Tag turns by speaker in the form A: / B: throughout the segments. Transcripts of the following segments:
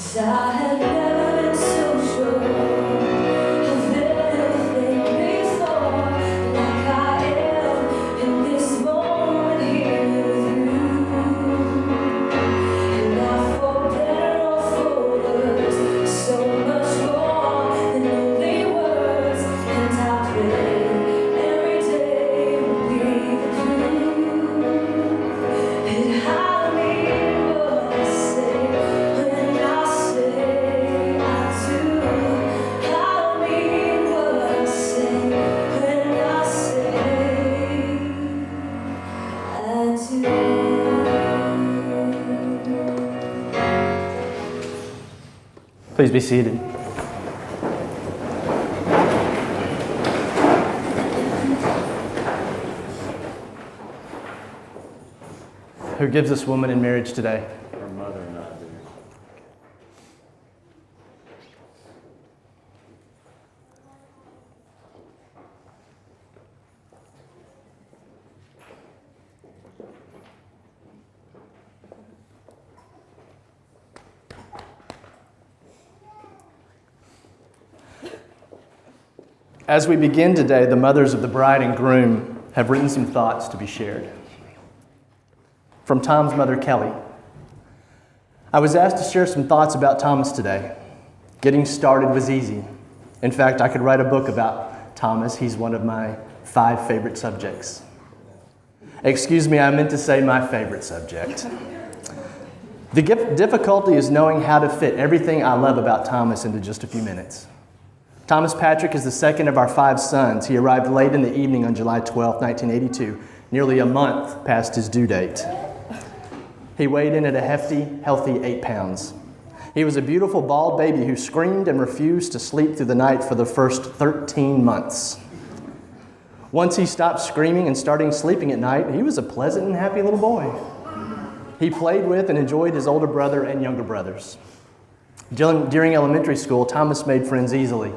A: I had never been so sure of anything before, like I am in this moment here with you. And I, for better or for worse, so much more than only words. And I pray every day will be the clue. And I mean what I say when I say I do. I mean what I say when I say I do.
B: Please be seated. Who gives this woman in marriage today?
C: Her mother and I do.
B: As we begin today, the mothers of the bride and groom have written some thoughts to be shared. From Tom's mother, Kelly. I was asked to share some thoughts about Thomas today. Getting started was easy. In fact, I could write a book about Thomas. He's one of my 5 favorite subjects. Excuse me, I meant to say my favorite subject. The difficulty is knowing how to fit everything I love about Thomas into just a few minutes. Thomas Patrick is the second of our 5 sons. He arrived late in the evening on July 12, 1982, nearly a month past his due date. He weighed in at a hefty, healthy 8 pounds. He was a beautiful, bald baby who screamed and refused to sleep through the night for the first 13 months. Once he stopped screaming and started sleeping at night, he was a pleasant and happy little boy. He played with and enjoyed his older brother and younger brothers. During elementary school, Thomas made friends easily.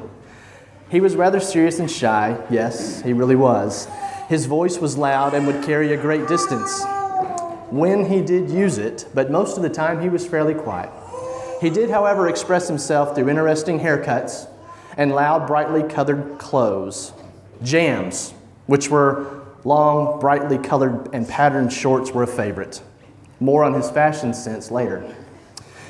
B: He was rather serious and shy. Yes, he really was. His voice was loud and would carry a great distance when he did use it, but most of the time he was fairly quiet. He did, however, express himself through interesting haircuts and loud, brightly colored clothes. Jams, which were long, brightly colored and patterned shorts, were a favorite. More on his fashion sense later.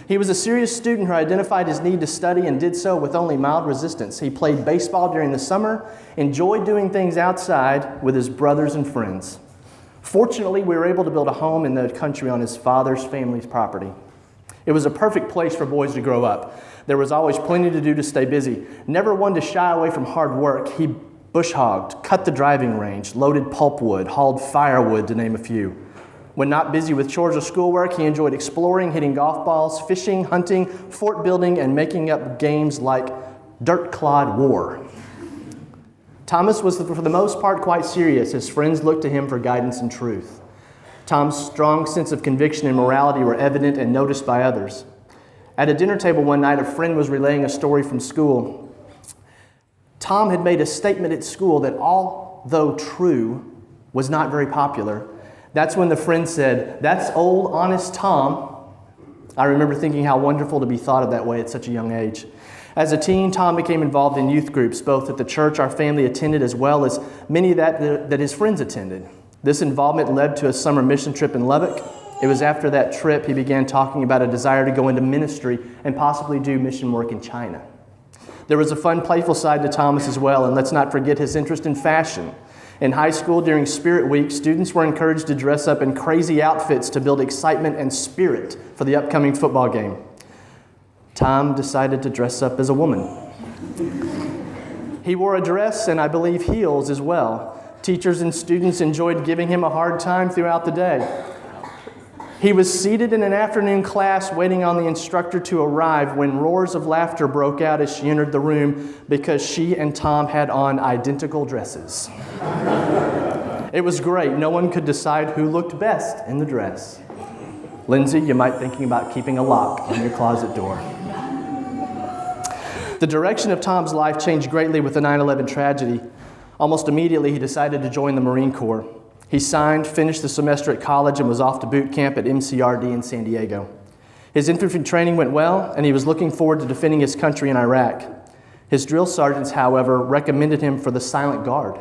B: He was a serious student who identified his need to study and did so with only mild resistance. He played baseball during the summer, enjoyed doing things outside with his brothers and friends. Fortunately, we were able to build a home in the country on his father's family's property. It was a perfect place for boys to grow up. There was always plenty to do to stay busy. Never one to shy away from hard work, he bush hogged, cut the driving range, loaded pulpwood, hauled firewood, to name a few. When not busy with chores or schoolwork, he enjoyed exploring, hitting golf balls, fishing, hunting, fort building, and making up games like Dirt Clod War. Thomas was, for the most part, quite serious. His friends looked to him for guidance and truth. Tom's strong sense of conviction and morality were evident and noticed by others. At a dinner table one night, a friend was relaying a story from school. Tom had made a statement at school that, although true, was not very popular. That's when the friend said, "That's old, honest Tom." I remember thinking how wonderful to be thought of that way at such a young age. As a teen, Tom became involved in youth groups, both at the church our family attended as well as many that his friends attended. This involvement led to a summer mission trip in Lubbock. It was after that trip he began talking about a desire to go into ministry and possibly do mission work in China. There was a fun, playful side to Thomas as well, and let's not forget his interest in fashion. In high school, during Spirit Week, students were encouraged to dress up in crazy outfits to build excitement and spirit for the upcoming football game. Tom decided to dress up as a woman. He wore a dress and I believe heels as well. Teachers and students enjoyed giving him a hard time throughout the day. He was seated in an afternoon class waiting on the instructor to arrive when roars of laughter broke out as she entered the room because she and Tom had on identical dresses. It was great. No one could decide who looked best in the dress. Lindsay, you might be thinking about keeping a lock on your closet door. The direction of Tom's life changed greatly with the 9/11 tragedy. Almost immediately, he decided to join the Marine Corps. He signed, finished the semester at college, and was off to boot camp at MCRD in San Diego. His infantry training went well, and he was looking forward to defending his country in Iraq. His drill sergeants, however, recommended him for the Silent Guard,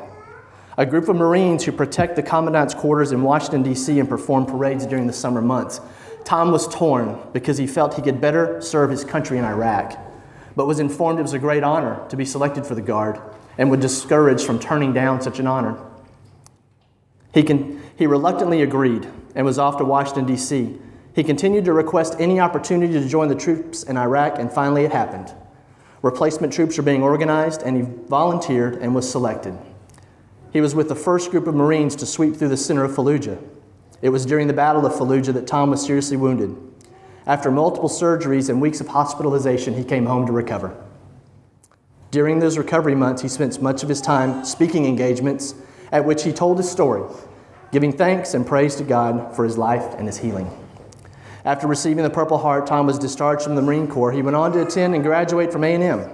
B: a group of Marines who protect the commandant's quarters in Washington, D.C. and perform parades during the summer months. Tom was torn because he felt he could better serve his country in Iraq, but was informed it was a great honor to be selected for the Guard and was discouraged from turning down such an honor. He reluctantly agreed and was off to Washington, D.C. He continued to request any opportunity to join the troops in Iraq, and finally it happened. Replacement troops were being organized, and he volunteered and was selected. He was with the first group of Marines to sweep through the center of Fallujah. It was during the Battle of Fallujah that Tom was seriously wounded. After multiple surgeries and weeks of hospitalization, he came home to recover. During those recovery months, he spent much of his time speaking engagements at which he told his story, giving thanks and praise to God for his life and his healing. After receiving the Purple Heart, Tom was discharged from the Marine Corps. He went on to attend and graduate from A&M.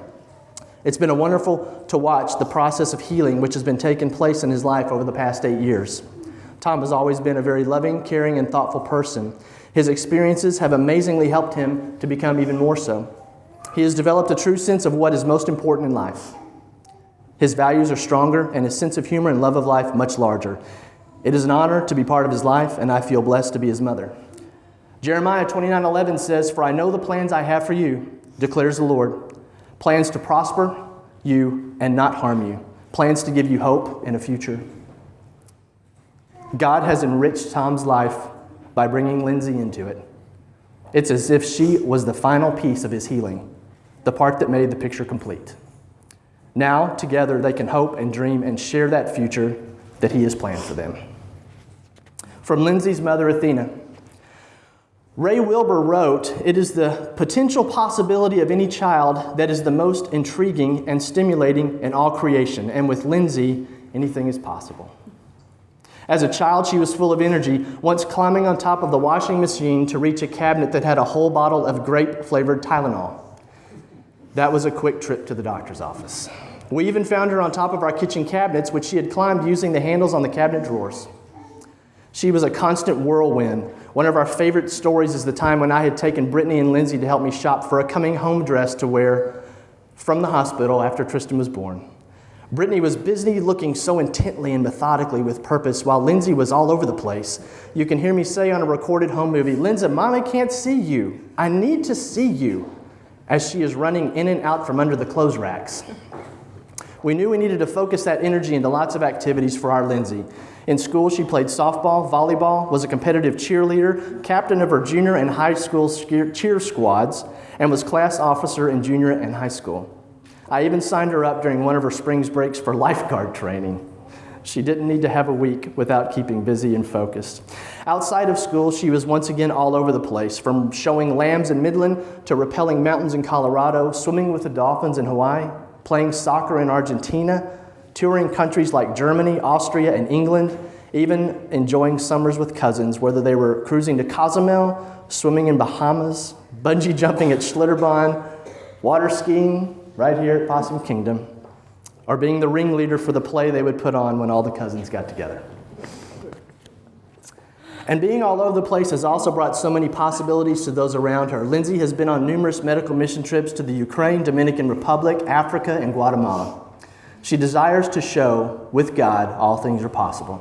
B: It's been wonderful to watch the process of healing which has been taking place in his life over the past 8 years. Tom has always been a very loving, caring, and thoughtful person. His experiences have amazingly helped him to become even more so. He has developed a true sense of what is most important in life. His values are stronger and his sense of humor and love of life much larger. It is an honor to be part of his life, and I feel blessed to be his mother. Jeremiah 29:11 says, "For I know the plans I have for you, declares the Lord, plans to prosper you and not harm you, plans to give you hope and a future." God has enriched Tom's life by bringing Lindsay into it. It's as if she was the final piece of his healing, the part that made the picture complete. Now, together, they can hope and dream and share that future that he has planned for them. From Lindsay's mother, Athena. Ray Wilbur wrote, "It is the potential possibility of any child that is the most intriguing and stimulating in all creation, and with Lindsay, anything is possible." As a child, she was full of energy, once climbing on top of the washing machine to reach a cabinet that had a whole bottle of grape-flavored Tylenol. That was a quick trip to the doctor's office. We even found her on top of our kitchen cabinets, which she had climbed using the handles on the cabinet drawers. She was a constant whirlwind. One of our favorite stories is the time when I had taken Brittany and Lindsay to help me shop for a coming home dress to wear from the hospital after Tristan was born. Brittany was busy looking so intently and methodically with purpose, while Lindsay was all over the place. You can hear me say on a recorded home movie, "Lindsay, Mommy can't see you. I need to see you," as she is running in and out from under the clothes racks. We knew we needed to focus that energy into lots of activities for our Lindsay. In school, she played softball, volleyball, was a competitive cheerleader, captain of her junior and high school cheer squads, and was class officer in junior and high school. I even signed her up during one of her spring breaks for lifeguard training. She didn't need to have a week without keeping busy and focused. Outside of school, she was once again all over the place, from showing lambs in Midland to rappelling mountains in Colorado, swimming with the dolphins in Hawaii, playing soccer in Argentina, touring countries like Germany, Austria, and England, even enjoying summers with cousins, whether they were cruising to Cozumel, swimming in Bahamas, bungee jumping at Schlitterbahn, water skiing right here at Possum Kingdom, or being the ringleader for the play they would put on when all the cousins got together. And being all over the place has also brought so many possibilities to those around her. Lindsay has been on numerous medical mission trips to the Ukraine, Dominican Republic, Africa, and Guatemala. She desires to show, with God, all things are possible.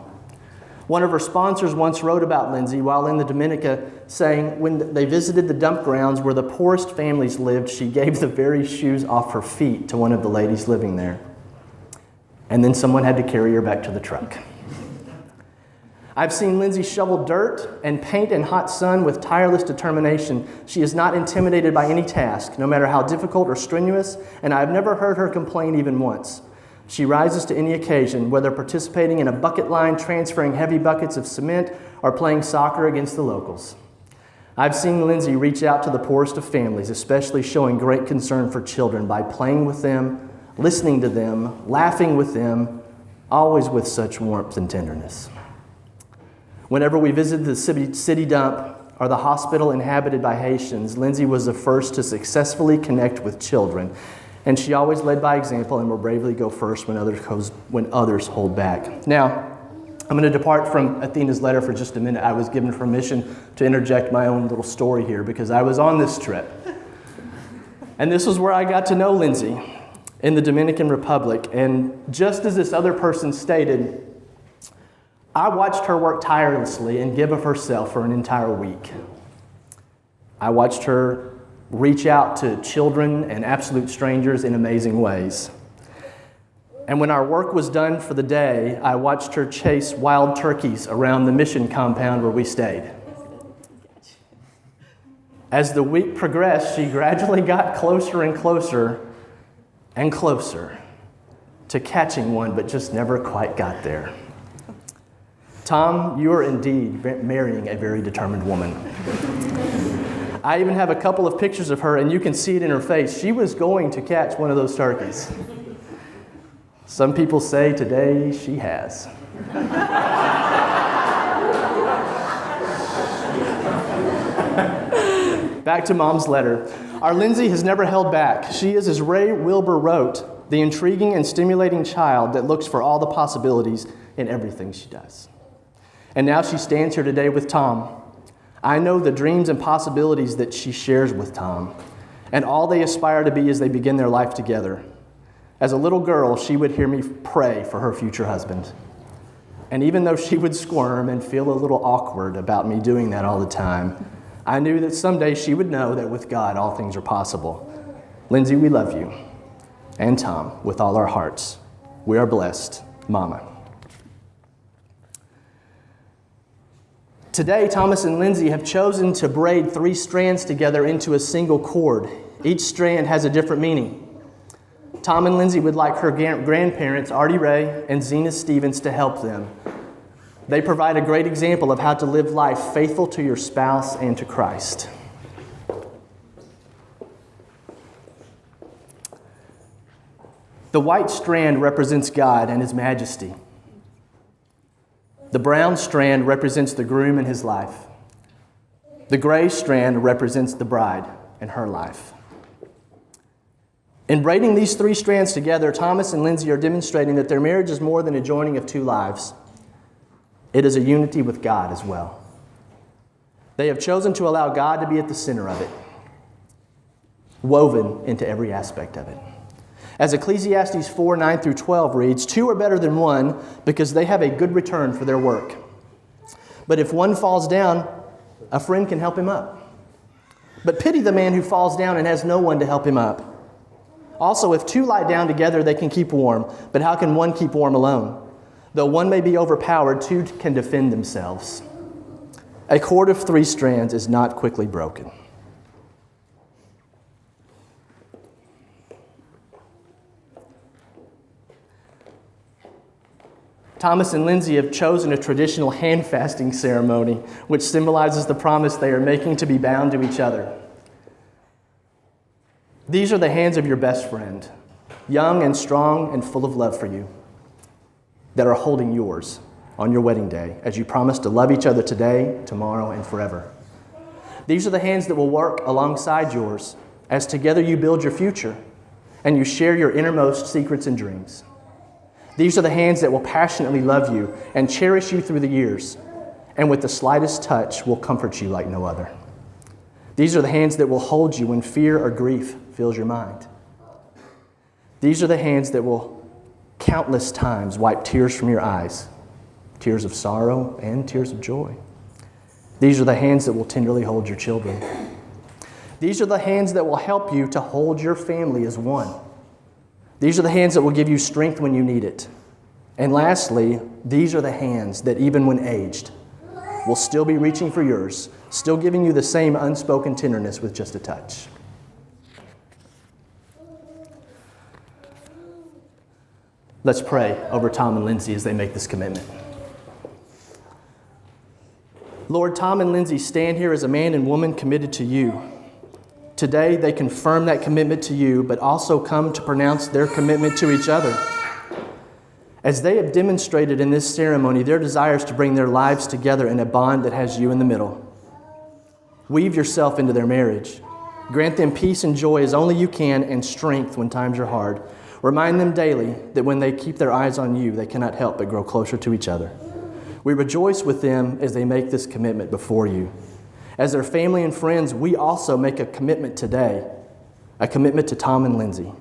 B: One of her sponsors once wrote about Lindsay while in the Dominica, saying when they visited the dump grounds where the poorest families lived, she gave the very shoes off her feet to one of the ladies living there. And then someone had to carry her back to the truck. I've seen Lindsay shovel dirt and paint in hot sun with tireless determination. She is not intimidated by any task, no matter how difficult or strenuous, and I've never heard her complain even once. She rises to any occasion, whether participating in a bucket line, transferring heavy buckets of cement, or playing soccer against the locals. I've seen Lindsay reach out to the poorest of families, especially showing great concern for children by playing with them, listening to them, laughing with them, always with such warmth and tenderness. Whenever we visited the city dump or the hospital inhabited by Haitians, Lindsay was the first to successfully connect with children. And she always led by example and will bravely go first when others hold back. Now, I'm going to depart from Athena's letter for just a minute. I was given permission to interject my own little story here because I was on this trip. And this was where I got to know Lindsay in the Dominican Republic. And just as this other person stated, I watched her work tirelessly and give of herself for an entire week. I watched her reach out to children and absolute strangers in amazing ways. And when our work was done for the day, I watched her chase wild turkeys around the mission compound where we stayed. As the week progressed, she gradually got closer and closer and closer to catching one, but just never quite got there. Tom, you are indeed marrying a very determined woman. I even have a couple of pictures of her, and you can see it in her face. She was going to catch one of those turkeys. Some people say today she has. Back to Mom's letter. Our Lindsay has never held back. She is, as Ray Wilbur wrote, the intriguing and stimulating child that looks for all the possibilities in everything she does. And now she stands here today with Tom. I know the dreams and possibilities that she shares with Tom, and all they aspire to be as they begin their life together. As a little girl, she would hear me pray for her future husband. And even though she would squirm and feel a little awkward about me doing that all the time, I knew that someday she would know that with God, all things are possible. Lindsay, we love you. And Tom, with all our hearts. We are blessed. Mama. Today, Thomas and Lindsay have chosen to braid 3 strands together into a single cord. Each strand has a different meaning. Tom and Lindsay would like her grandparents, Artie Ray and Zena Stevens, to help them. They provide a great example of how to live life faithful to your spouse and to Christ. The white strand represents God and His majesty. The brown strand represents the groom and his life. The gray strand represents the bride and her life. In braiding these 3 strands together, Thomas and Lindsay are demonstrating that their marriage is more than a joining of 2 lives. It is a unity with God as well. They have chosen to allow God to be at the center of it, woven into every aspect of it. As Ecclesiastes 4:9-12 reads, 2 are better than 1 because they have a good return for their work. But if one falls down, a friend can help him up. But pity the man who falls down and has no one to help him up. Also, if 2 lie down together, they can keep warm. But how can one keep warm alone? Though one may be overpowered, 2 can defend themselves. A cord of 3 strands is not quickly broken. Thomas and Lindsay have chosen a traditional hand fasting ceremony, which symbolizes the promise they are making to be bound to each other. These are the hands of your best friend, young and strong and full of love for you, that are holding yours on your wedding day as you promise to love each other today, tomorrow, and forever. These are the hands that will work alongside yours as together you build your future and you share your innermost secrets and dreams. These are the hands that will passionately love you and cherish you through the years, and with the slightest touch will comfort you like no other. These are the hands that will hold you when fear or grief fills your mind. These are the hands that will countless times wipe tears from your eyes, tears of sorrow and tears of joy. These are the hands that will tenderly hold your children. These are the hands that will help you to hold your family as one. These are the hands that will give you strength when you need it. And lastly, these are the hands that even when aged, will still be reaching for yours, still giving you the same unspoken tenderness with just a touch. Let's pray over Tom and Lindsay as they make this commitment. Lord, Tom and Lindsay stand here as a man and woman committed to you. Today, they confirm that commitment to you, but also come to pronounce their commitment to each other. As they have demonstrated in this ceremony, their desires to bring their lives together in a bond that has you in the middle. Weave yourself into their marriage. Grant them peace and joy as only you can, and strength when times are hard. Remind them daily that when they keep their eyes on you, they cannot help but grow closer to each other. We rejoice with them as they make this commitment before you. As their family and friends, we also make a commitment today, a commitment to Tom and Lindsay,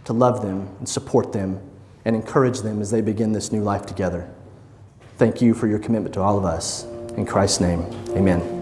B: to love them and support them and encourage them as they begin this new life together. Thank you for your commitment to all of us. In Christ's name, amen.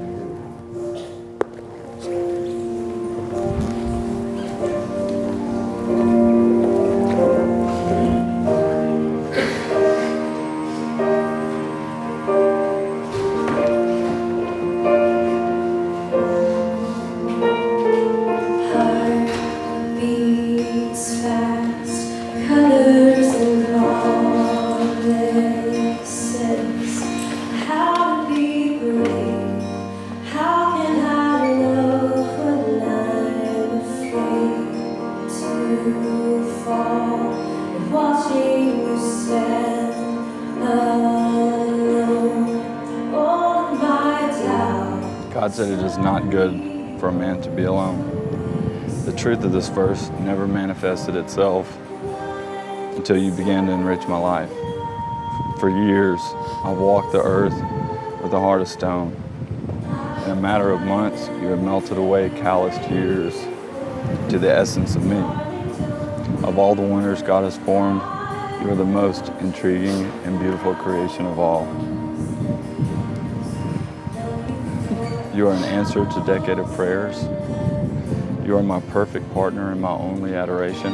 C: God said it is not good for a man to be alone. The truth of this verse never manifested itself until you began to enrich my life. For years, I've walked the earth with a heart of stone. In a matter of months, you have melted away calloused years to the essence of me. Of all the wonders God has formed, you are the most intriguing and beautiful creation of all. You are an answer to a decade of prayers. You are my perfect partner and my only adoration.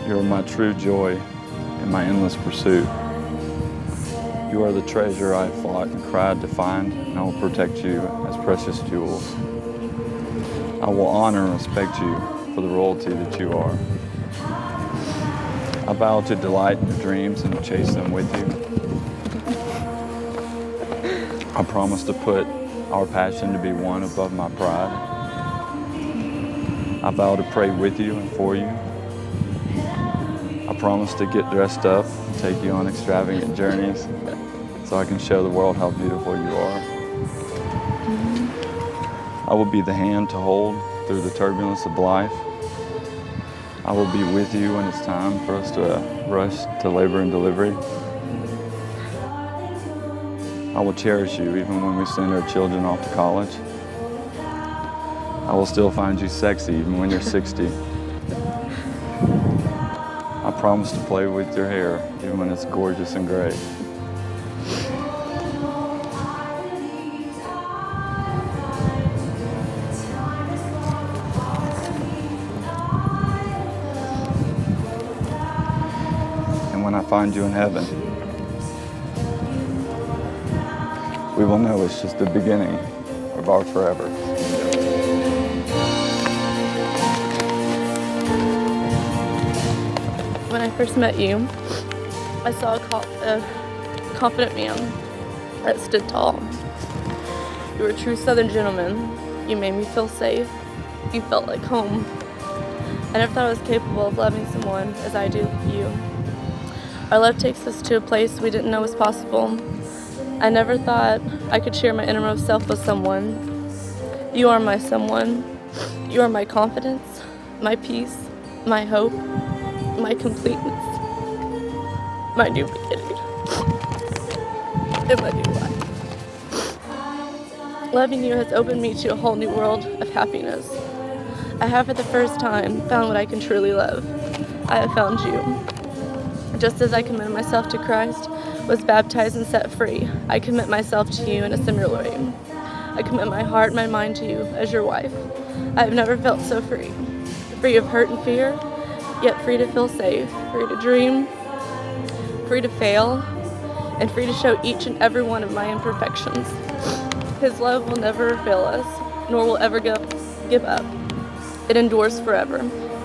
C: You are my true joy and my endless pursuit. You are the treasure I fought and cried to find, and I will protect you as precious jewels. I will honor and respect you for the royalty that you are. I vow to delight in your dreams and to chase them with you. I promise to put our passion to be one above my pride. I vow to pray with you and for you. I promise to get dressed up and take you on extravagant journeys so I can show the world how beautiful you are. I will be the hand to hold through the turbulence of life. I will be with you when it's time for us to rush to labor and delivery. I will cherish you even when we send our children off to college. I will still find you sexy even when you're 60. I promise to play with your hair even when it's gorgeous and gray. And when I find you in heaven, we will know it's just the beginning of our forever.
D: When I first met you, I saw a confident man that stood tall. You were a true Southern gentleman. You made me feel safe. You felt like home. I never thought I was capable of loving someone as I do you. Our love takes us to a place we didn't know was possible. I never thought I could share my innermost self with someone. You are my someone. You are my confidence, my peace, my hope, my completeness, my new beginning, and my new life. Loving you has opened me to a whole new world of happiness. I have for the first time found what I can truly love. I have found you. Just as I committed myself to Christ, was baptized and set free, I commit myself to you in a similar way. I commit my heart and my mind to you as your wife. I have never felt so free. Free of hurt and fear, yet free to feel safe, free to dream, free to fail, and free to show each and every one of my imperfections. His love will never fail us, nor will ever give up. It endures forever,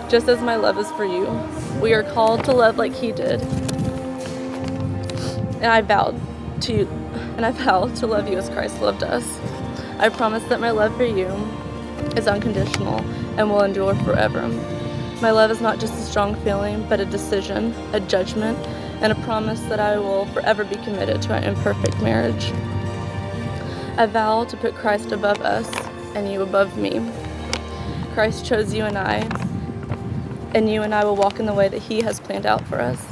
D: just as my love is for you. We are called to love like he did. And I vow to love you as Christ loved us. I promise that my love for you is unconditional and will endure forever. My love is not just a strong feeling, but a decision, a judgment, and a promise that I will forever be committed to our imperfect marriage. I vow to put Christ above us and you above me. Christ chose you and I will walk in the way that he has planned out for us.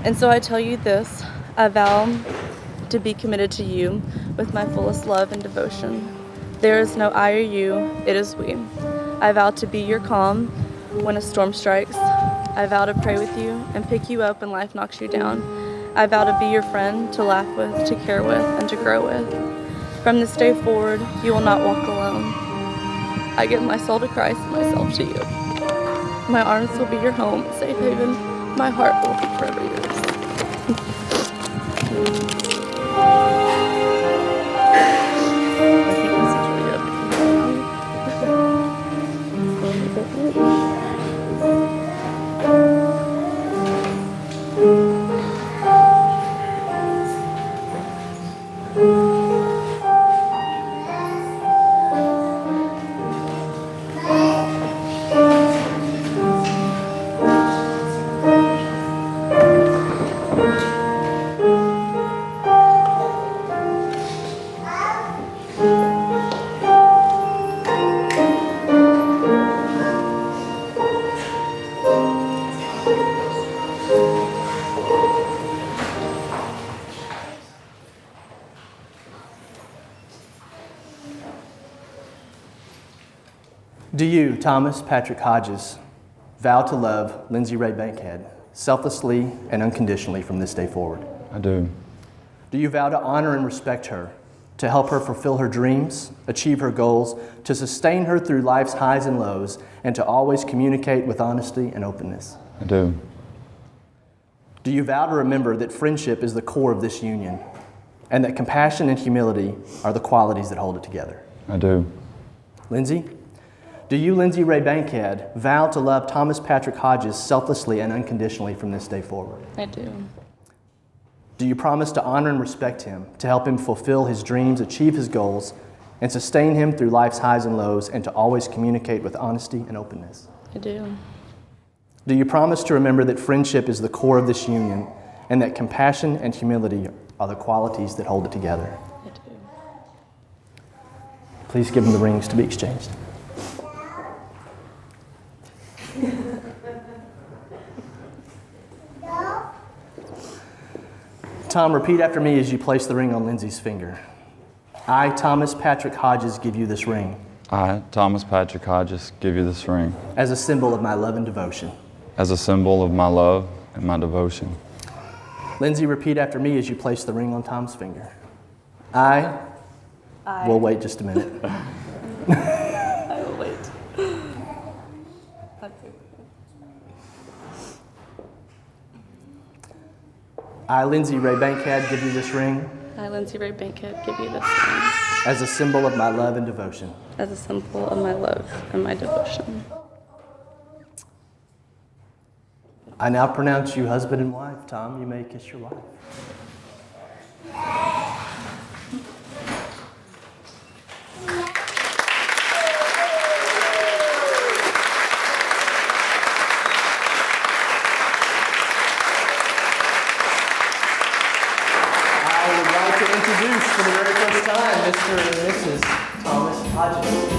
D: And so I tell you this, I vow to be committed to you with my fullest love and devotion. There is no I or you, it is we. I vow to be your calm when a storm strikes. I vow to pray with you and pick you up when life knocks you down. I vow to be your friend, to laugh with, to care with, and to grow with. From this day forward, you will not walk alone. I give my soul to Christ and myself to you. My arms will be your home, safe haven. My heart will be forever yours. I think this is really
B: Do you, Thomas Patrick Hodges, vow to love Lindsay Ray Bankhead selflessly and unconditionally from this day forward?
C: I do.
B: Do you vow to honor and respect her, to help her fulfill her dreams, achieve her goals, to sustain her through life's highs and lows, and to always communicate with honesty and openness?
C: I do.
B: Do you vow to remember that friendship is the core of this union, and that compassion and humility are the qualities that hold it together?
C: I do.
B: Lindsay? Do you, Lindsay Ray Bankhead, vow to love Thomas Patrick Hodges selflessly and unconditionally from this day forward?
D: I do.
B: Do you promise to honor and respect him, to help him fulfill his dreams, achieve his goals, and sustain him through life's highs and lows, and to always communicate with honesty and openness?
D: I do.
B: Do you promise to remember that friendship is the core of this union, and that compassion and humility are the qualities that hold it together?
D: I do.
B: Please give them the rings to be exchanged. Tom, repeat after me as you place the ring on Lindsay's finger. I, Thomas Patrick Hodges, give you this ring
C: I, Thomas Patrick Hodges, give you this ring
B: as a symbol of my love and devotion.
C: as a symbol of my love and my devotion.
B: Lindsay, repeat after me as you place the ring on Tom's finger. I will wait just a minute.
D: I will wait.
B: I, Lindsay Ray Bankhead, give you this ring
D: I, Lindsay Ray Bankhead, give you this ring
B: as a symbol of my love and devotion.
D: as a symbol of my love and my devotion.
B: I now pronounce you husband and wife. Tom, you may kiss your wife. I would like to introduce for the very first time Mr. and Mrs. Thomas Hodges.